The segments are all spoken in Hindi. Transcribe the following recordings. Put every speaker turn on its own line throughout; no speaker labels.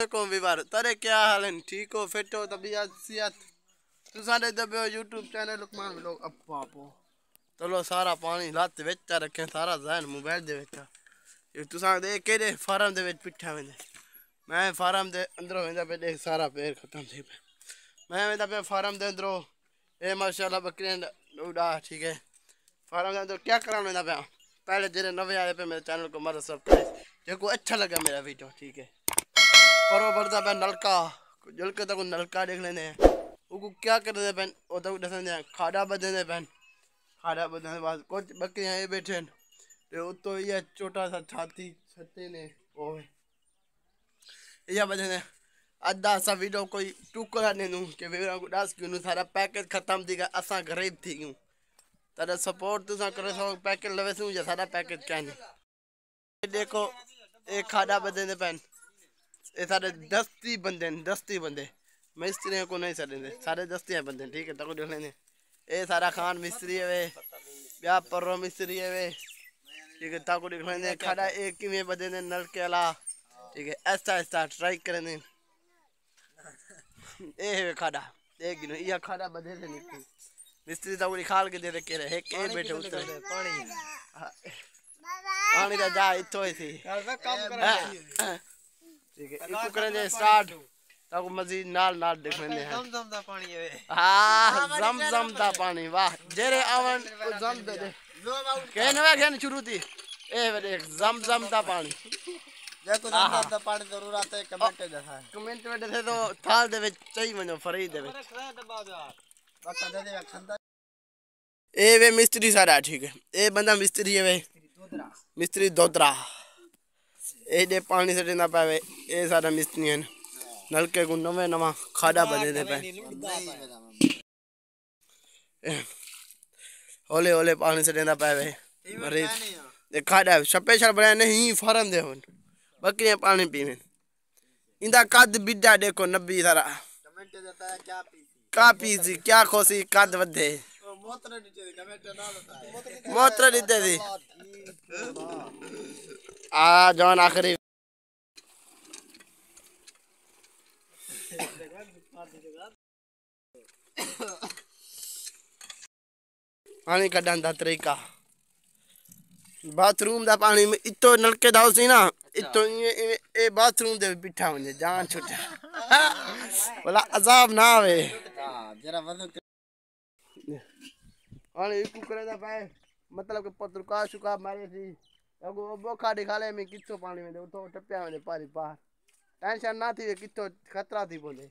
को विवार तारे क्या हाल है? ठीक हो, फिट हो, तबीयत सियत? तू सारे दबे यूट्यूब चैनल लुकमान लोग अपा अपो चलो सारा पानी लात विच रखे सारा जहन मोबाइल दे विच ये तू सा दे केड़े फार्म दे विच पिठा वेंदे मैं फार्म दे अंदरों वेंदा पे देख सारा पैर खत्म थी पे मैं वेंदा पे फार्म दे अंदरों ए माशाल्लाह बकरियां उड़ा ठीक है फार्म दे अंदर क्या कराने वेंदा पे पहले जेरे नवे आए पे मेरे चैनल को मदद सब्सक्राइब देखो अच्छा लगा मेरा वीडियो ठीक है और वो बढ़ता पे नलका जलके तक नलका देख लेने हैं वो क्या कर रहे पेन वो तक दसने खाड़ा बदलने पेन खाड़ा बदलने बाद कुछ बकरियां ये बैठे तो तो ये छोटा सा छाती छते ने वो ये बदलने अद्धा सा वीडियो कोई टुकड़ा ने नु के वीडियो को डास क्यों सारा पैकेज खत्म थी गया असा गरीब थी क्यों तेरा सपोर्ट तुसा करे सो पैकेज लवे सु या सारा पैकेज क्या नहीं देखो एक खाड़ा बदलने पेन ये सारे दस्ती बंदे मिस्त्री को नहीं सड़े सारे दस्ती हैं बंदे ठीक है तको देख लेने ये सारा खान मिस्त्री है वे ब्याह पर्रो मिस्त्री है वे ठीक है तको देख लेने खाड़ा एक ही में बदे ने नल के अला ठीक है ऐसा ऐसा ट्राई करने ये है खाड़ा एक गिनो ये खाड़ा बदे से निकली मिस्त्री तको निकाल के दे दे के रहे एक ए बैठे उतर पानी पानी दा जा इतो ही थी ठीक है इसको करेंगे स्टार्ट ताको मजीद नाल नाल देख लेने हैं जमजम दा पानी है हां जमजम दा पानी वाह जेरे आवन जम दे दे कहने वे कहने शुरू थी ए देख जमजम दा पानी देखो जमजम दा पानी जरूर आता है कमेंट में दे तो थाल दे विच चाहिए वनो फ्री दे विच बता दे दे खंदा ए वे मिस्त्री सारा ठीक है ए बंदा मिस्त्री है वे मिस्त्री दोदरा ए दे पानी से ना पावे ए सारा मिस्त्री है नलके को नवे नवा खाड़ा बने दे पे ओले ओले पानी से देना पावे मरे दे खाड़ा स्पेशल बनाए नहीं फार्म दे हुन बकरियां पानी पीवे इंदा कद बिड्डा देखो नबी सारा कमेंट देता है क्या पीसी क्या खोसी कद वधे मोत्र नीचे कमेंट ना बताए मोत्र नीचे दी आ जवान आखिरी पानी कढ़न दा तरीका बाथरूम दा पानी में इतो नलके दा सी ना इतो ए बाथरूम दे बिठा वने जान छुटा बोला अजाब ना आवे जरा वदो पानी इको करे दा पाए मतलब के पत्रकार शुका मारे थी अगो बोखा दिखाले में कितो पानी में दे तो टप्या में पारी पार टेंशन ना थी कितो खतरा थी बोले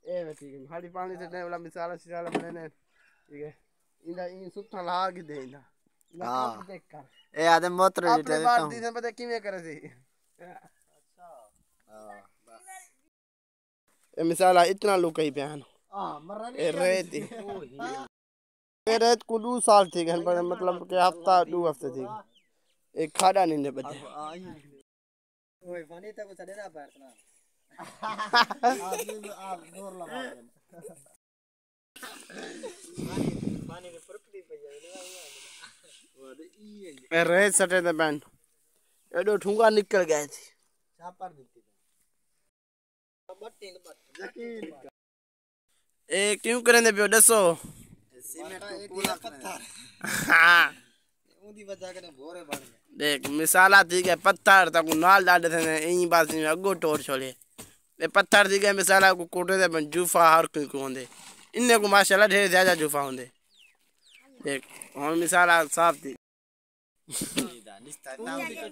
ए वे ठीक है हाड़ी पानी से ने वाला मिसाल सिसाल बने ठीक है इंदा इन सुथा लाग दे इंदा हां देख कर ए आदे मोत्र लीटर देता हूं दिन पता किवे करे सी अच्छा हां ए मिसाल इतना लोग कहीं बयान हां मर रही ए रेत ए रेत को 2 साल थी गन मतलब के हफ्ता 2 हफ्ते थी एक खाड़ा नहीं ने बजे ओए पानी तक चढ़े ना बैठना आप जोर लगा पानी में फुरकड़ी पे जाए रे सटे दे बैन एडो ठुंगा निकल गया थी छापर दिखती यकीन ए क्यों करे ने पियो दसो सीमेंट को पूरा पत्थर हां ऊंधी वजह कने भोरे बन गए देख मिसाला थी के पत्थर तक नाल डाल दे एई बात में अगो टोर छोड़े ए पत्थर थी के मिसाला को कोटे दे बन जूफा हर कोई को होंदे इन्ने को माशाल्लाह ढेर ज्यादा जूफा होंदे देख और मिसाला साफ थी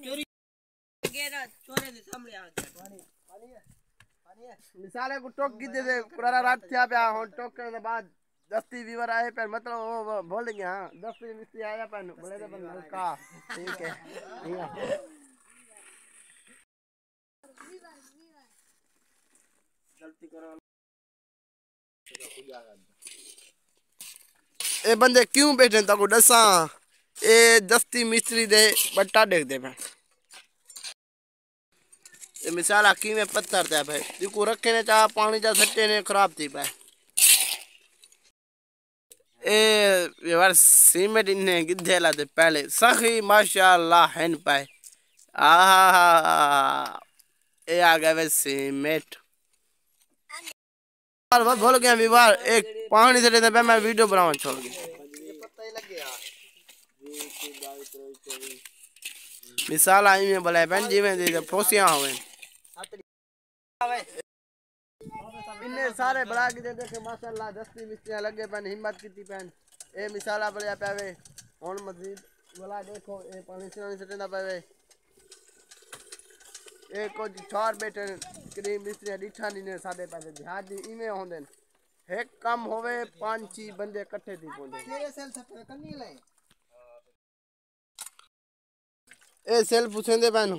चोरी गेरा चोरे दे सामने आ गया पानी मिसाले को टोक की दे पूरा रात थिया पे हो टोक के बाद दस्ती वीवर आए पर मतलब वो बोल गया हां दस्ती मिस्त्री आया पर बोले दे बंद का ठीक है गलती करो ए बंदे क्यों बैठे तको दसा ए दस्ती मिस्त्री दे बट्टा देख दे मैं ए मिसाल की में पत्थर था भाई देखो रखे ने चा पानी जा सट्टे ने खराब थी भाई ए यार सीमेंट इन्ने गिद्धेला दे पहले सही माशाल्लाह हैन पाए आ ये आ गया वैसे सीमेंट। और वो भूल गया विवार एक पानी से लेते पे मैं वीडियो बनाऊं छोड़ गया। मिसाल आई में बोला बहन जी में दे फोसियां होवे इन्ने सारे बड़ा के दे के माशाल्लाह दस्ती मिस्त्रियां लगे पन हिम्मत कीती पन ए मिसाला बलिया पावे हुन मजीद बोला देखो ए पानी से सटना पावे ए कुछ चार बैठे क्रीम मिस्त्रियां डिठा नहीं ने साडे पासे ध्यान दी इमे होंदे एक कम होवे 5-6 बंदे इकट्ठे थी पोंदे तेरे सेल सफर करनी ले ए सेल पुछंदे पानो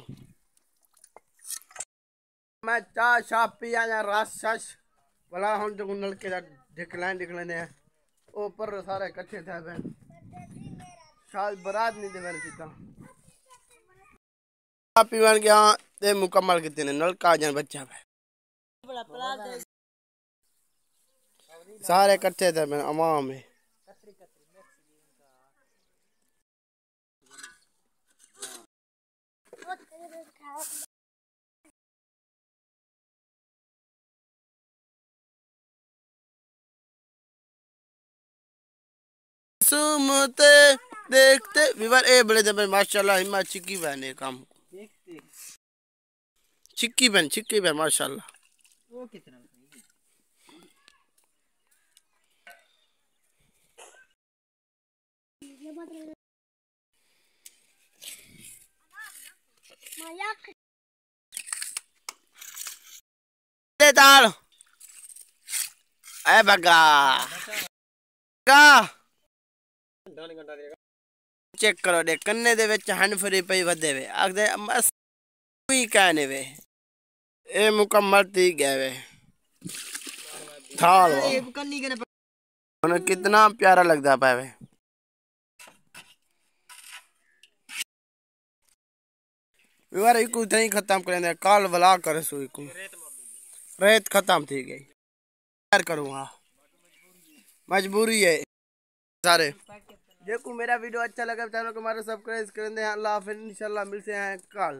मैं चा शाप पिया या रस शश भला हुन जो नलके दा दिखलाने हैं ऊपर सारे इकट्ठे थे बहन शायद बरात नहीं देवे सीधा पीवन गया ते मुकम्मल कितने ने नलका जन बच्चा पे सारे इकट्ठे थे मैं अवाम में सुनते देखते विवर ए बड़े थे माशाल्लाह हिम्मत चिक्की बहने काम चिक्की बहन माशाल्लाह
वो कितना
ताल ए बगा का चेक करो दे कन्ने दे विच हनफरी पई वधे वे आखदे बस कोई कहने वे ए मुकम्मल थी गए वे थाल वो कितना प्यारा लगता पावे विवार इकू नहीं खत्म करेंगे काल वला करे सो इकू रेत खत्म थी गई यार करूँगा मजबूरी है सारे देखो मेरा वीडियो अच्छा लगा चैनल को हमारे सब्सक्राइब कर दें अल्लाह हाफिज़ इंशाल्लाह मिलते हैं कल।